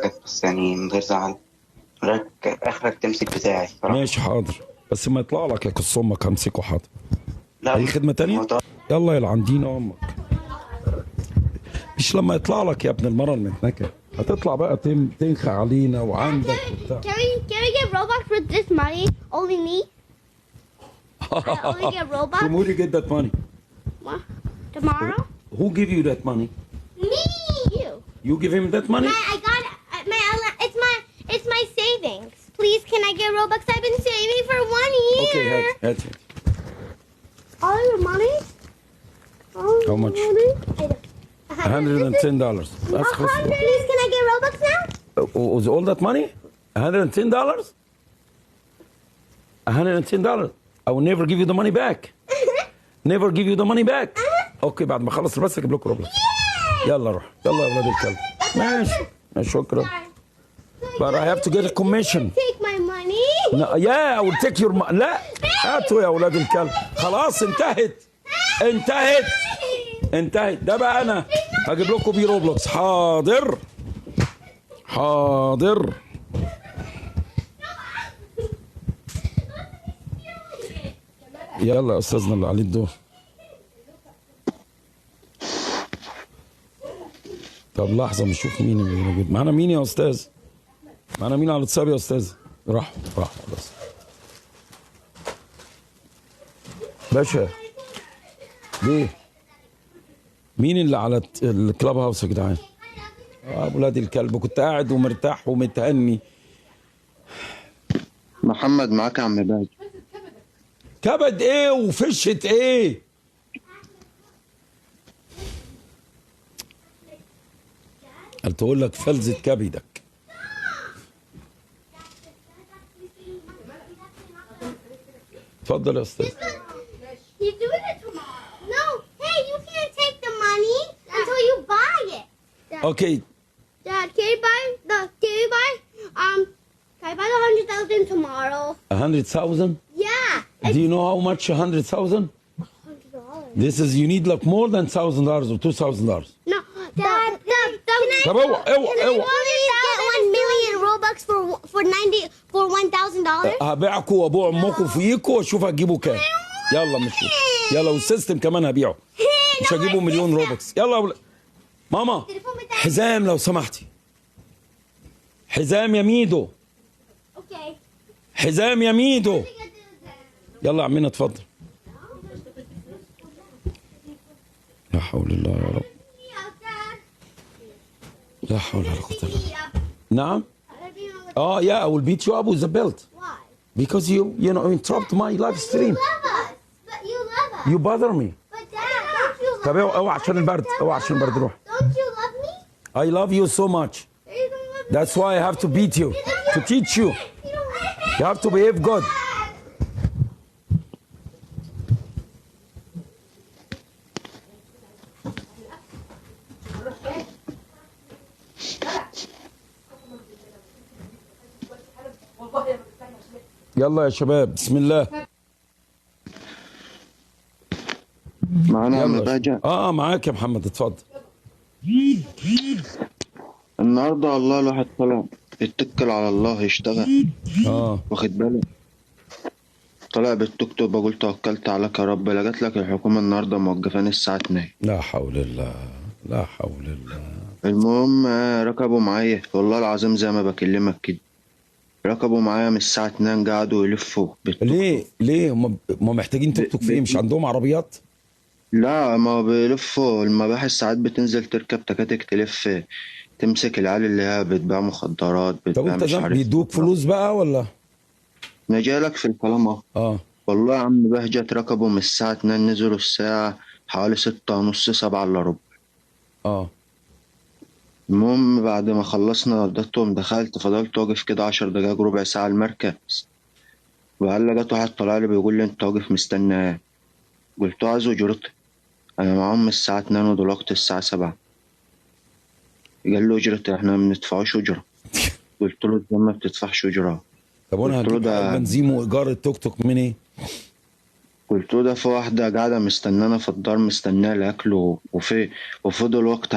روبوكات بس يعني من غير زعل. اخرك تمسك بتاعي الصراحه. ماشي حاضر، بس ما يطلع لك يا كص امك همسكه حاضر. لا اي خدمه هو تانية؟ يلا يلعن دين امك. مش لما يطلع لك يا ابن المره المتنكه هتطلع بقى تنخى علينا وعندك وبتاع. Can we get Robux with this money? Only me? I only get Robux? From where you get that money? What? Tomorrow? Who give you that money? Me! You. You give him that money? I got it's my savings. Please, can I get Robux? I've been saving for 1 year. Okay, هات. All your money? All How your much? money? $110. That's close. Please, can I get Robux now? Was all that money? $110? $110. I will never give you the money back. Never give you the money back. اوكي بعد ما اخلص البث اجيب لكم روبلكس. يلا روح، يلا يا اولاد الكلب. ماشي شكرا. But I have to get a commission. Take my money. No, yeah, I will take your money. لا هاتوا يا اولاد الكلب. خلاص انتهت. ده بقى انا هجيب لكم بيه روبلكس. حاضر. يلا يا استاذنا اللي عليه الدور. طب لحظه نشوف مين اللي موجود معانا. مين يا استاذ؟ معانا مين على الواتساب يا استاذ؟ راح خلاص. باشا ليه؟ مين اللي على الكلاب هاوس يا جدعان؟ ولاد الكلب كنت قاعد ومرتاح ومتهني. محمد معاك يا عم باج. كبد ايه وفشة ايه؟ قلت اقول لك فلذة كبدك. اتفضل يا استاذ. He's doing it tomorrow. No, hey, you can't take the money until you buy it. Okay. Dad, can you buy the 100,000 tomorrow? 100,000? Yeah. Do you know how much 100,000? $100. This is you need like more than $1,000 or $2,000. No, Dad, طب اوعى get 1 million Robux for $1,000? هبيعكم وابيع امكم فيكم واشوف هتجيبوا كام. يلا مشوا. يلا والسيستم كمان هبيعه. مش هجيبوا مليون روبكس. يلا ماما حزام لو سمحتي. حزام يا ميدو. Okay. حزام يا ميدو. يلا يا عمنا اتفضل. لا حول الله يا رب. لا حول ولا قوة الا بالله. نعم. Yeah, I will beat you up with the belt. Why? Because you interrupt my live stream. You love us. But you love us. You bother me. But Dad, don't you love طب اوعى عشان البرد، روح. Don't you love me? I love you so much. You don't love me. That's why I have to beat you, to teach you. You don't love me. You have to behave good. يلا يا شباب بسم الله. معانا يا عم يلا باجة. معاك يا محمد اتفضل. النهارده والله الواحد طلع يتكل على الله يشتغل. واخد بالك؟ طلع بالتوك توك بقول توكلت عليك يا رب. لقيت لك الحكومه النهارده موقفاني الساعه 2. لا حول الله. المهم ركبوا معايا والله العظيم زي ما بكلمك كده. ركبوا معايا من الساعه 2 قعدوا يلفوا ليه هم محتاجين توك توك في ايه؟ مش عندهم عربيات؟ لا ما بيلفوا المباحث ساعات بتنزل تركب تكاتك تلف تمسك العيال اللي هي بتبيع مخدرات طب بتبيع انت مش عارف بيدوك فلوس بقى ولا؟ انا جايلك في الكلام اهو. والله يا عم بهجت ركبوا من الساعة 2 نزلوا الساعة حوالي 6:30 7 الا ربع. المهم بعد ما خلصنا وديتهم دخلت فضلت واقف كده 10 دقايق ربع ساعة المركز. وقال لقيت واحد طلع لي بيقول لي انت واقف مستني ايه؟ قلت له عايز اجرتي. انا معاهم من الساعة 2 ودلوقتي الساعة 7. قال له اجرتي احنا ما بندفعوش اجرة. قلت له ازاي ما بتدفعش اجرة؟ طب وانا هجيب بنزين وايجار التوك توك من ايه؟ قلت له ده في واحدة قاعدة مستنانا في الدار مستناه الأكل وفضل وقت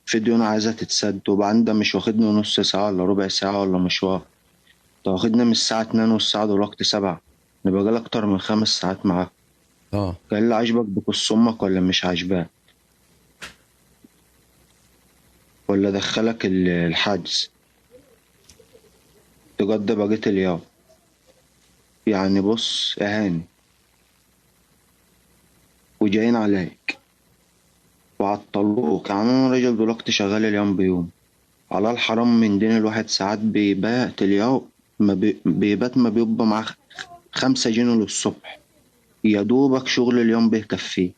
في ديون عايزة تتسد، وبعدين ده مش واخدني نص ساعة ولا ربع ساعة ولا مشوار، ده واخدني من الساعة 2 والساعة دلوقتي 7، أنا بقالي أكتر من 5 ساعات معاه. قال لي عاجبك بكص أمك ولا مش عاجباك؟ ولا دخلك الحجز تقضي بقية اليوم؟ يعني بص إهانة وجايين عليك وعطلوك. يعني أنا راجل دلوقتي شغال اليوم بيوم، على الحرام من دين الواحد ساعات بيبات اليوم، بيبات ما بيبقى معاه 5 جنيه للصبح، يا دوبك شغل اليوم بيكفيه.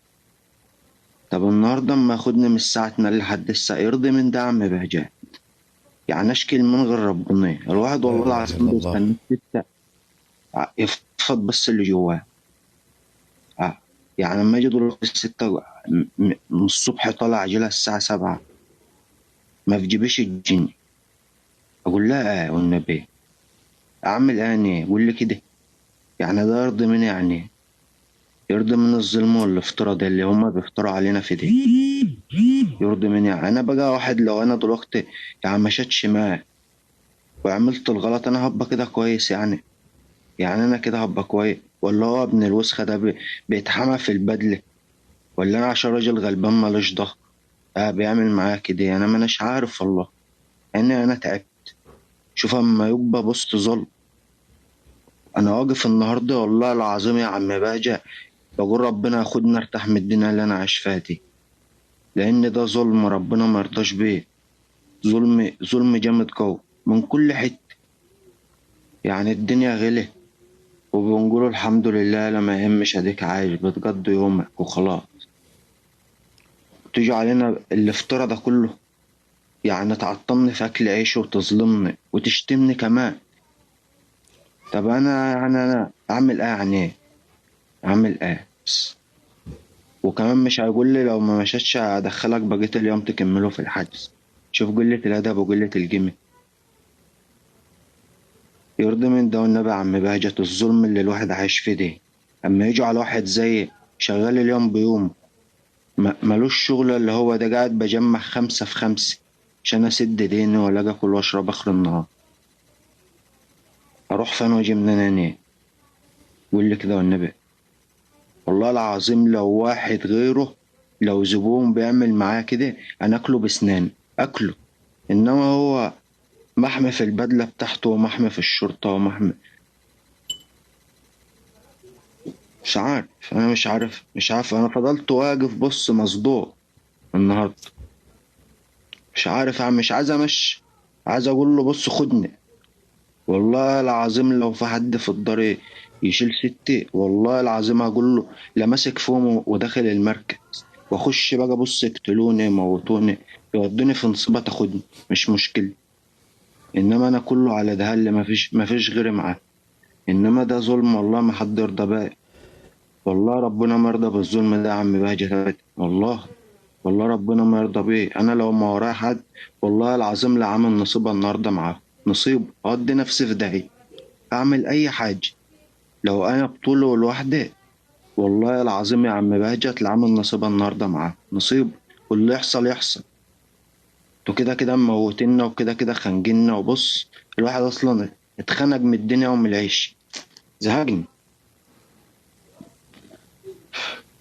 طب النهارده اما ياخدني من الساعة 2 لحد الساعة، يرضي من ده يا عم بهجات؟ يعني اشكي من غير ربنا الواحد والله لا اله العظيم الا الله. بيستنى يفضفض بس اللي جواه. يعني لما اجي دلوقتي 6 من الصبح طالع اجيلها الساعة 7، ما في جيبيش الجنيه، اقول لها اه والنبي اعمل ايه؟ يقول لي كده. يعني ده يرضي مني؟ يعني يرضي من الظلم والافتراء اللي هما بيفتروا علينا في دي؟ يرضي مني؟ يعني انا بقى واحد لو انا دلوقتي يعني مشيت شمال وعملت الغلط، انا هبقى كده كويس يعني؟ يعني انا كده هبقى كويس؟ ولا هو ابن الوسخة ده بيتحمى في البدلة؟ ولا انا عشان راجل غلبان مالوش ضهر بيعمل معايا كده؟ انا ما اناش عارف والله، يعني انا تعبت. شوف اما يبقى بص ظلم، انا واقف النهارده والله العظيم يا عم باجة بقول ربنا ياخدني ارتاح من الدنيا اللي انا عايش فيها دي، لان ده ظلم ربنا ما يرضاش بيه. ظلم ظلم جامد قوي من كل حتة. يعني الدنيا غلي وبنقول الحمد لله، لما يهمش اديك عايش بتقضي يومك وخلاص، تيجي علينا الافتراء ده كله. يعني تعطلني في اكل عيشي وتظلمني وتشتمني كمان. طب انا يعني انا اعمل ايه؟ يعني اعمل ايه بس؟ وكمان مش هيقول لي لو ما مشيتش هدخلك بقية اليوم تكمله في الحجز. شوف قلة الادب وقلة الجمل. يرضي من ده والنبي يا عم بهجة الظلم اللي الواحد عايش فيه ده؟ اما يجوا على واحد زي شغال اليوم بيوم، ملوش شغل اللي هو ده، قاعد بجمع 5 في 5 عشان اسد ديني ولا اجي اكل واشرب اخر النهار. اروح فين واجي منين انا؟ يقول لي كده والنبي. والله العظيم لو واحد غيره، لو زبون بيعمل معاه كده انا اكله بسنان اكله. انما هو محمي في البدلة بتاعته ومحمي في الشرطة ومحمي. مش عارف، انا مش عارف انا فضلت واقف بص مصدوع النهارده. مش عارف يعني مش عايز امشي، عايز اقول له بص خدني. والله العظيم لو في حد في الطريق يشيل ستي والله العظيم هقول له لا ماسك فومه وداخل المركز، واخش بقى بص يقتلوني يموتوني يودوني في نصيبة تاخدني، مش مشكلة. انما انا كله على ده اللي مفيش غيري معاه. انما ده ظلم والله ما حد يرضى بيه. والله ربنا ما يرضى بالظلم ده يا عم بهجة. والله والله ربنا ما يرضى بيه. انا لو ما ورايا حد والله العظيم لا عامل نصيبة النهارده معاه، نصيب اقضي نفسي في داهية، اعمل اي حاجة. لو انا بطوله لوحدي والله العظيم يا عم بهجت لعامل نصيبة النهارده معاه نصيب، واللي يحصل يحصل. انتوا كده كده موتيننا وكده كده خانجيننا، وبص الواحد اصلا اتخنق من الدنيا ومن العيش، زهقني.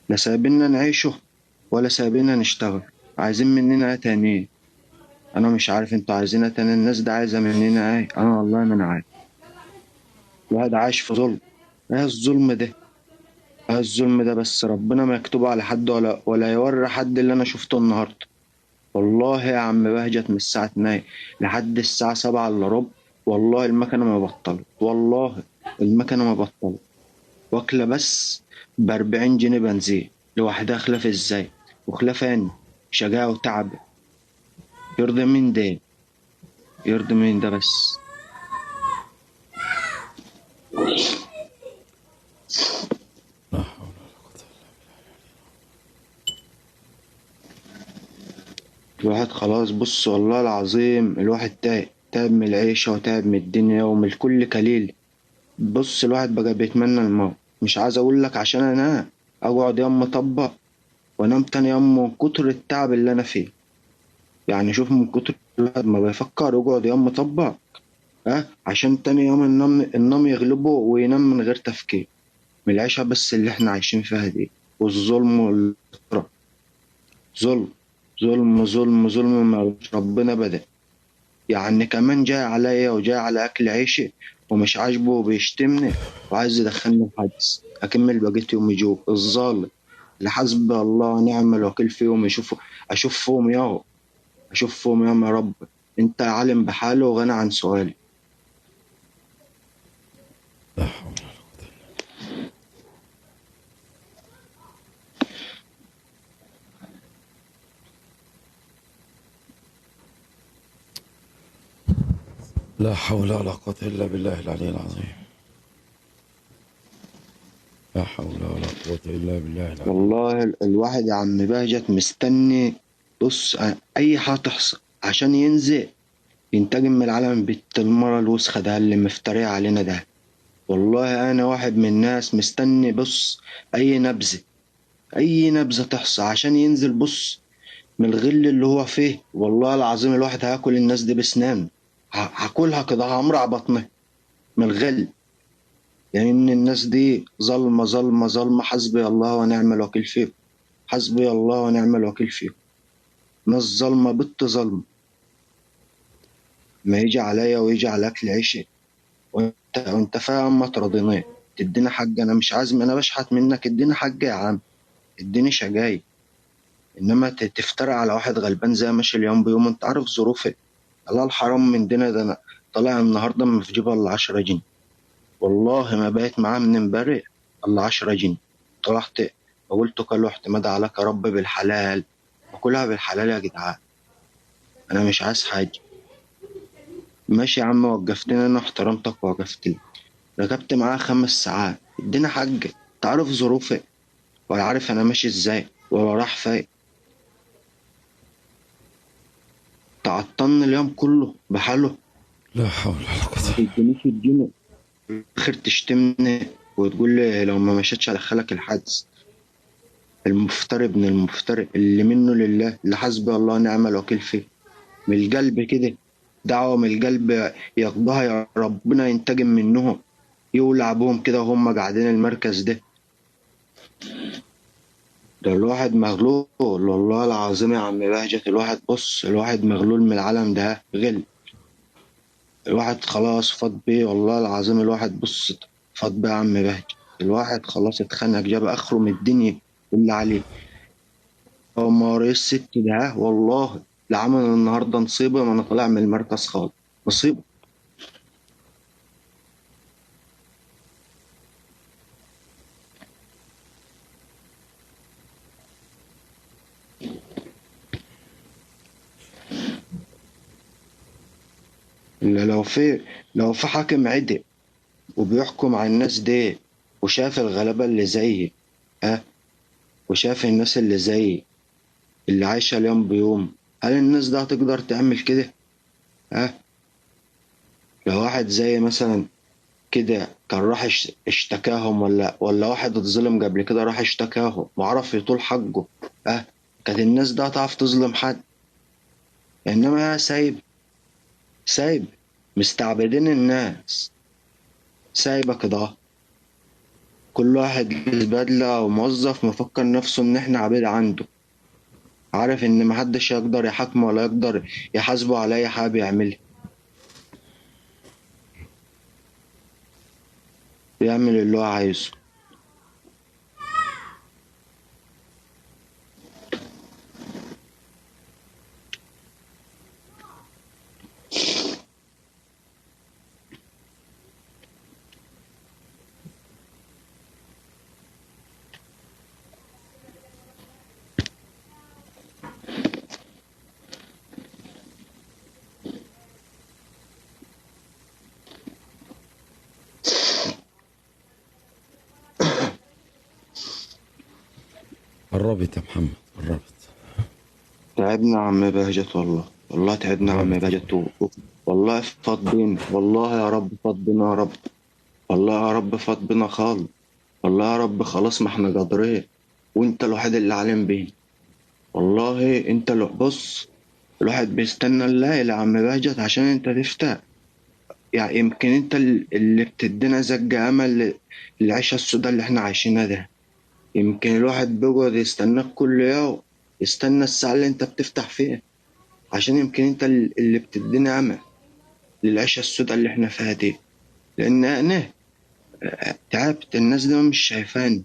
لا سايبيننا نعيشه ولا سايبيننا نشتغل. عايزين مننا ايه تاني؟ انا مش عارف انتوا عايزين ايه تاني. الناس دي عايزه مننا ايه؟ انا والله ما انا عارف. الواحد عايش في ظلم. ايه الظلم ده؟ ايه الظلم ده؟ بس ربنا ما يكتبه على حد ولا يوري حد اللي انا شفته النهارده. والله يا عم بهجت من الساعة 2 لحد الساعة 7 إلا ربع، والله المكنة ما بطلت، والله المكنة ما بطلت. واكلة بس ب40 جنيه بنزين لوحدها، خلاف ازاي؟ وخلافاني شقاوة وتعب. يرضي مين ده؟ يرضي مين ده بس؟ الواحد خلاص بص والله العظيم الواحد تعب من العيشة وتعب من الدنيا ومن الكل كليل. بص الواحد بقى بيتمنى الموت. مش عايز اقول لك عشان انا اقعد يوم مطبق وانام تاني يوم من كتر التعب اللي انا فيه. يعني شوف من كتر الواحد ما بيفكر يقعد يوم مطبق عشان تاني يوم النوم يغلبه وينام من غير تفكير من العيشة بس اللي احنا عايشين فيها دي، والظلم والإطراء. ظلم ظلم ظلم ظلم ما ربنا بدأ. يعني كمان جاي عليا وجاي على أكل عيشي ومش عاجبه وبيشتمني وعايز يدخلني الحجز أكمل بقية يومي جوه. الظالم اللي حسبي الله ونعم الوكيل فيهم أشوف فيهم يا رب. أنت عالم بحاله وغني عن سؤالي. لا حول لا حول ولا قوة إلا بالله العلي العظيم. لا حول ولا قوة إلا بالله العلي. والله الواحد يا عم بهجت مستني. بص أي حاجة تحصل عشان ينزل ينتقم من العالم بالمرة الوسخة ده اللي مفتريه علينا ده. والله أنا واحد من الناس مستني. بص أي نبذة تحصل عشان ينزل. بص من الغل اللي هو فيه والله العظيم الواحد هياكل الناس دي بسنان. هاكلها كده همرع بطني من الغل. يعني إن الناس دي ظلمة ظلمة ظلمة. حسبي الله ونعم الوكيل فيهم. حسبي الله ونعم الوكيل فيهم. ناس ظلمة بنت ظلمة. ما يجي عليا ويجي على أكل عيشي وانت فاهم ما ترضيني تديني حاجة. أنا مش عازم، أنا بشحت منك اديني حاجة يا عم، اديني شجاي. إنما تفترق على واحد غلبان زي ماشي اليوم بيوم. أنت عارف ظروفي. الله الحرام من دينا ده. أنا طالع النهاردة ما في جيبها إلا 10 جنيه. والله ما بقيت معاه من امبارح إلا 10 جنيه. طلعت وقلت كل اعتماد عليك يا رب بالحلال وكلها بالحلال يا جدعان. أنا مش عايز حاجة. ماشي يا عم وقفتني أنا احترمتك ووقفتني. ركبت معاه 5 ساعات ادينا حاجة. تعرف ظروفي ولا عارف أنا ماشي إزاي ولا راح فين. تعطلني اليوم كله بحاله. لا حول ولا قوة. ما تدينيش الجنيه آخر تشتمني وتقول لي لو ما مشيتش هدخلك الحجز. المفتري ابن المفتري اللي منه لله اللي حسبي الله ونعم الوكيل فيه. من القلب كده دعوة من القلب يقضاها يا ربنا ينتقم منهم يولع بهم كده وهم قاعدين المركز ده. ده الواحد مغلول والله العظيم يا عم بهجت. الواحد مغلول من العالم ده غل. الواحد خلاص فاض بيه والله العظيم. الواحد بص فاض بيه يا عم بهجت. الواحد خلاص اتخنق جاب اخره من الدنيا اللي عليه. هو ما وريش الست ده والله لعمل النهارده نصيبه. ما انا طالع من المركز خالص نصيبه. إلا لو في حاكم عدل وبيحكم على الناس دي وشاف الغلابة اللي زيي وشاف الناس اللي زيي اللي عايشة اليوم بيوم، هل الناس دي هتقدر تعمل كده؟ لو واحد زي مثلا كده كان راح اشتكاهم ولا واحد اتظلم قبل كده راح اشتكاهم وعرف يطول حقه كانت الناس دي هتعرف تظلم حد. انما سايب مستعبدين الناس. سايبة كده كل واحد لابس بدلة وموظف مفكر نفسه ان احنا عبيد عنده. عارف ان محدش يقدر يحاكمه ولا يقدر يحاسبه على اي حاجة بيعملها. بيعمل اللي هو عايزه. قربت يا محمد قربت. تعبنا يا عم بهجت والله تعبنا يا عم بهجت. والله فاض بينا والله يا رب فاض بينا يا رب. والله يا رب فاض بينا خالص. والله يا رب خلاص ما احنا قادرين وانت الوحيد اللي عالم بينا. والله انت بص الواحد بيستنى الليل يا عم بهجت عشان انت تفتح. يعني يمكن انت اللي بتدينا زقة امل للعيشة السوداء اللي احنا عايشينها ده. يمكن الواحد بيقعد يستناك كل يوم، يستنى الساعة اللي انت بتفتح فيها، عشان يمكن انت اللي بتدينا امل للعيشة السوداء اللي احنا فيها دي. لان انا تعبت، الناس دي مش شايفاني،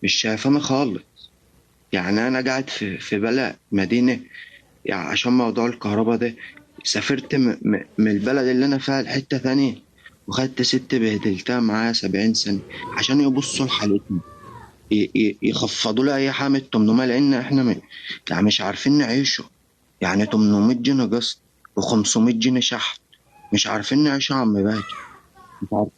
مش شايفاني خالص. يعني انا قاعد في بلد مدينة، يعني عشان موضوع الكهرباء ده سافرت من البلد اللي انا فيها لحتة ثانية، وخدت ست بهدلتها معايا 70 سنة عشان يبصوا لحالتنا، يخفضوا لي اي حاجة من 800، لان احنا يعني مش عارفين نعيشه. يعني 800 جنيه قسط و500 جنيه شحن، مش عارفين نعيشه يا عم باجي. مش عارف.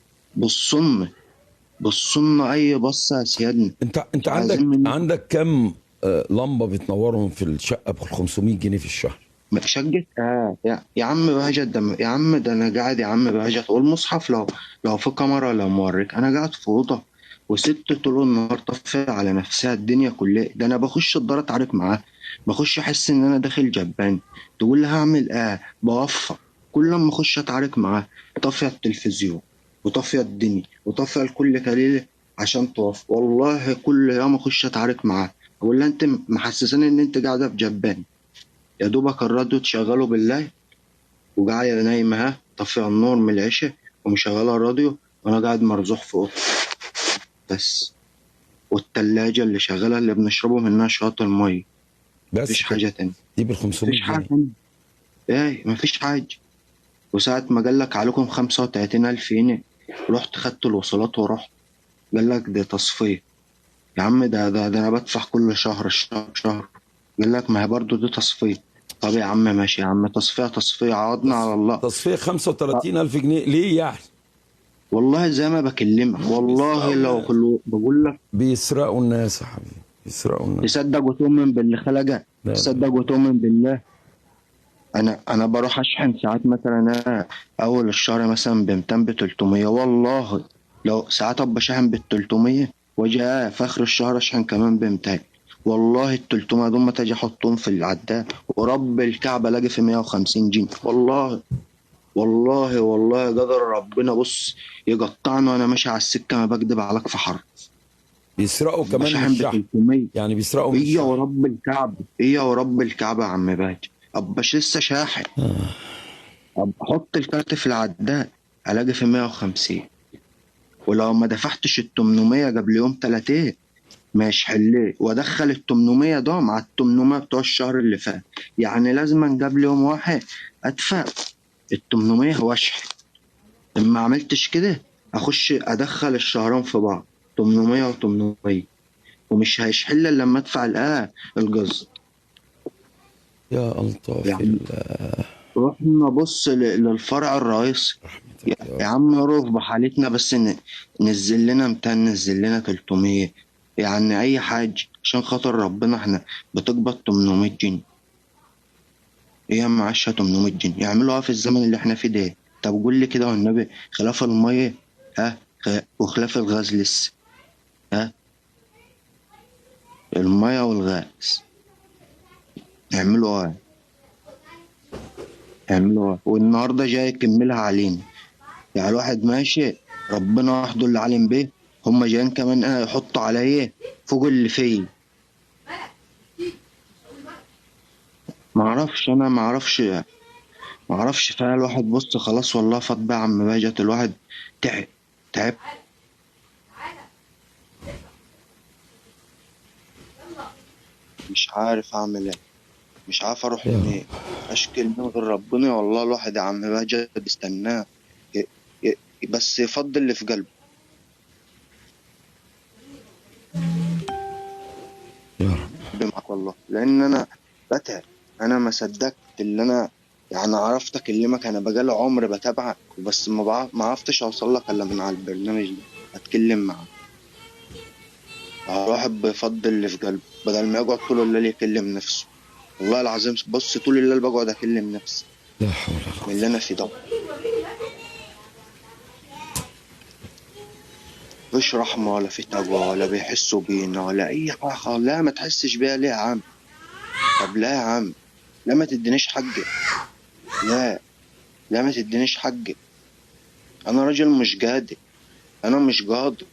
بصوا لنا اي بصة يا سيادنا. انت مش عايزين عندك كم لمبه بتنورهم في الشقه ب 500 جنيه في الشهر؟ شقة يا عم بهجت ده، يا عم ده انا قاعد يا عم بهجت والمصحف لو في كاميرا لو موريك، انا قاعد في اوضه وست طول النهار طفي على نفسها الدنيا كلها. ده انا بخش الدار اتعارك معاه، بخش احس ان انا داخل جبان. تقول لي هعمل بوفر. كل لما اخش اتعارك معاه طفي التلفزيون وطفي الدنيا وطفي الكل كليله عشان توفى. والله كل يوم اخش اتعارك معاه اقول لها انت محسساني ان انت قاعده في جبان. يا دوبك الراديو تشغله بالله وقاعدة نايمة، طفي النور من العشاء ومشغلة الراديو وأنا قاعد مرزوح في أوضتي بس. والتلاجة اللي شغالة اللي بنشربه منها شوية المية. بس مفيش حاجة تانية. دي بال 500 مفيش حاجة جنيه تانية. مفيش حاجة. وساعة ما قالك عليكم 35,000 جنيه رحت خدت الوصولات ورحت، قالك ده تصفية. يا عم ده أنا بدفع كل شهر. قالك ما هي برضه دي تصفية. طب يا عم ماشي يا عم، تصفية عوضنا على الله. تصفيه 35,000 جنيه ليه يعني؟ والله زي ما بكلمك، والله لو بقول لك بيسرقوا الناس يا حبيبي، بيسرقوا الناس. تصدق وتؤمن باللي خلقك؟ تصدق وتؤمن بالله. انا بروح اشحن ساعات مثلا، أنا اول الشهر مثلا ب 200 ب 300 والله. لو ساعات ابقى شاحن بال 300 واجي في اخر الشهر اشحن كمان ب 200. والله ال 300 دول ما تجي احطهم في العداد ورب الكعبه الاقي في 150 جنيه. والله قدر ربنا بص يقطعني وانا ماشي على السكه، ما بكدب عليك في حر. بيسرقوا كمان من بشحن ب الشحن 300. يعني، بيسرقوا من هي الشحن. ورب الكعبه، هي ورب الكعبه يا عم باجي ابقاش لسه شاحن، احط الكارت في العداد الاقي في 150. ولو ما دفعتش ال 800 قبل يوم 30 ماشي حليه، وادخل ال 800 ده مع ال 800 بتوع الشهر اللي فات. يعني لازم قبل يوم واحد ادفع ال 800 واشحن. لما عملتش كده اخش ادخل الشهرين في بعض 800 و800، ومش هيشحن الا لما ادفع القسط. يا الطاف يعني رحنا بص للفرع الرئيسي. يا عم رؤوف بحالتنا بس نزل لنا 200، نزل لنا 300، يعني اي حاجه عشان خاطر ربنا. احنا بتقبض 800 جنيه، هي معاشها 800 جنيه يعملوها في الزمن اللي احنا فيه ده؟ طب قول لي كده والنبي، خلاف الميه وخلاف الغاز لسه الميه والغاز يعملوا والنهارده جاي يكملها علينا. يعني الواحد ماشي ربنا وحده اللي عالم بيه، هم جايين كمان يحطوا عليا فوق اللي فيه. ما اعرفش فعلا. الواحد بص خلاص والله فاض بقى يا عم باجت، الواحد تعب. مش عارف اعمل ايه، مش عارف اروح منين، اشكي من غير ربنا. والله الواحد يا عم باجت بيستناه بس يفضل اللي في قلبه. يا رب معاك والله، لان انا بتعب. انا ما صدقت اللي انا يعني عرفت اكلمك. انا بقالي عمر بتابعك بس ما عرفتش اوصل لك الا من على البرنامج ده اتكلم معاك. الواحد بيفضل اللي في قلبه بدل ما يقعد طول الليل يكلم نفسه. والله العظيم بص طول الليل بقعد اكلم نفسي لا حول ولا قوة من اللي انا فيه ده. مفيش رحمة ولا في تقوى ولا بيحسوا بينا ولا اي حاجة. لا ما تحسش بيها ليه يا عم؟ طب لا يا عم، لا ما تدينيش حقي، لا لا ما تدينيش حقي، انا راجل مش قادر، انا مش قادر.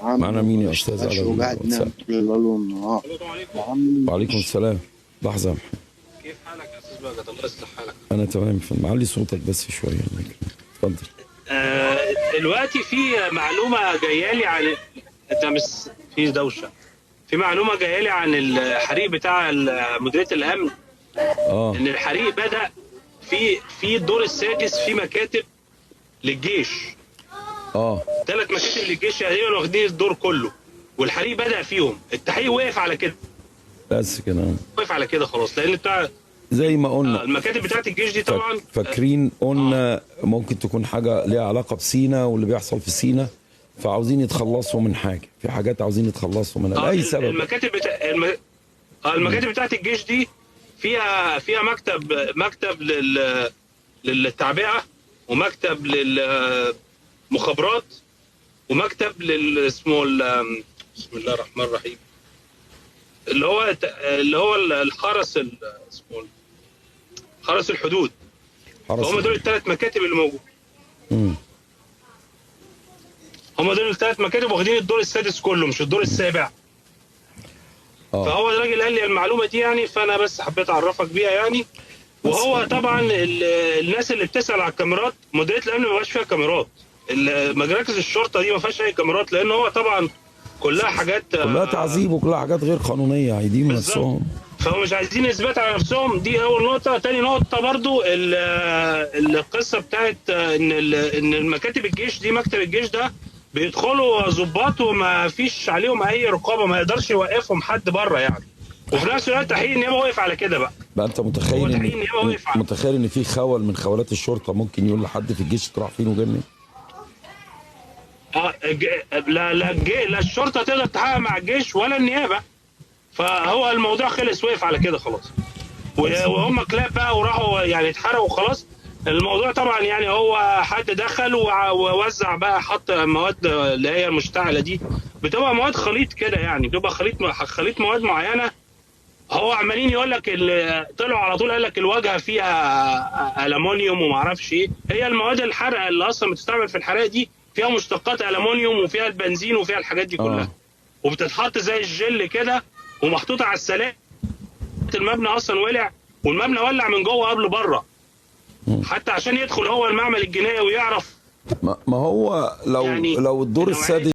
معنا مين يا استاذ على وقاعد نام طول الليل والنهار. وعليكم السلام. لحظه يا محمد. كيف حالك يا استاذ بهجت؟ الله يصلح حالك. انا تمام. معلي صوتك بس شويه. اتفضل. دلوقتي في معلومه جايه لي عن انت مش في دوشه. في معلومه جايه لي عن الحريق بتاع مديريه الامن. ان الحريق بدا في الدور السادس في مكاتب للجيش. 3 مكاتب للجيش تقريبا واخدين الدور كله، والحريق بدا فيهم. التحقيق وقف على كده بس كده، وقف على كده خلاص، لان بتاع زي ما قلنا المكاتب بتاعت الجيش دي طبعا فاكرين قلنا ممكن تكون حاجه ليها علاقه بسينا واللي بيحصل في سينا، فعاوزين يتخلصوا من حاجه، في حاجات عاوزين يتخلصوا منها لاي سبب. المكاتب بتاعت الجيش دي فيها مكتب للتعبئه، ومكتب للمخابرات، ومكتب اسمه بسم الله الرحمن الرحيم اللي هو الحرس اسمه حرس الحدود. هم دول ال3 مكاتب اللي موجودين. هم دول ال3 مكاتب واخدين الدور السادس كله، مش الدور السابع. فهو الراجل قال لي المعلومه دي يعني، فانا بس حبيت اعرفك بيها يعني. وهو طبعا الناس اللي بتسال على الكاميرات، مديريه الامن ما بقاش فيها كاميرات، مراكز الشرطه دي ما فيهاش اي كاميرات، لان هو طبعا كلها حاجات كلها تعذيب وكلها حاجات غير قانونيه عايدين من نفسهم، فهم مش عايزين اثبات على نفسهم. دي اول نقطه. تاني نقطه برضو القصه بتاعت ان المكاتب الجيش دي، مكتب الجيش ده بيدخلوا ضباط وما فيش عليهم اي رقابه، ما يقدرش يوقفهم حد بره يعني. وفي نفس الوقت تحقيق النيابه واقف على كده بقى انت متخيل ان في خول من خولات الشرطه ممكن يقول لحد في الجيش تروح فين وجاي منين؟ لا الشرطه تقدر تحقق مع الجيش ولا النيابه. فهو الموضوع خلص، وقف على كده خلاص. وهم كلاب بقى وراحوا يعني اتحرقوا خلاص. الموضوع طبعا يعني هو حد دخل ووزع بقى، حط مواد اللي هي المشتعله دي، بتبقى مواد خليط كده يعني، بتبقى خليط مواد معينه. هو عمالين يقول لك طلعوا على طول قال لك الواجهه فيها المونيوم وما اعرفش ايه. هي المواد الحرقه اللي اصلا بتستعمل في الحرائق دي فيها مشتقات المونيوم وفيها البنزين وفيها الحاجات دي كلها. وبتتحط زي الجل كده ومحطوطه على السلام. المبنى اصلا ولع، والمبنى ولع من جوه قبل بره، حتى عشان يدخل هو المعمل الجنائي ويعرف. ما هو لو الدور السادس